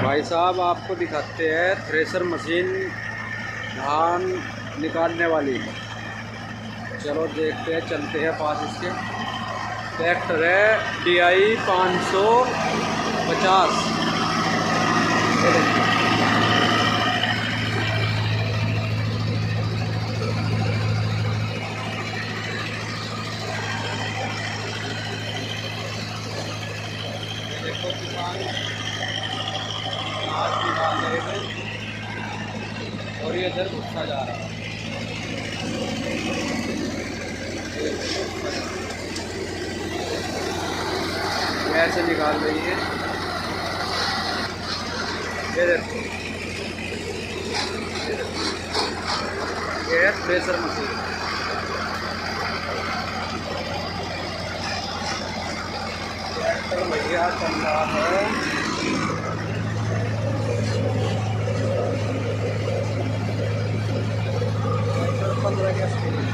भाई साहब आपको दिखाते हैं थ्रेशर मशीन धान निकालने वाली। चलो देखते हैं, चलते हैं पास इसके। ट्रैक्टर है DI 550। देखो किसान आज निकाल रहे थे और ये इधर भुट्टा जा रहा है। ऐसे निकाल रही है, ये देखो, ये है थ्रेशर मशीन। ट्रैक्टर भैया चल रहा है। 15 की स्पीड।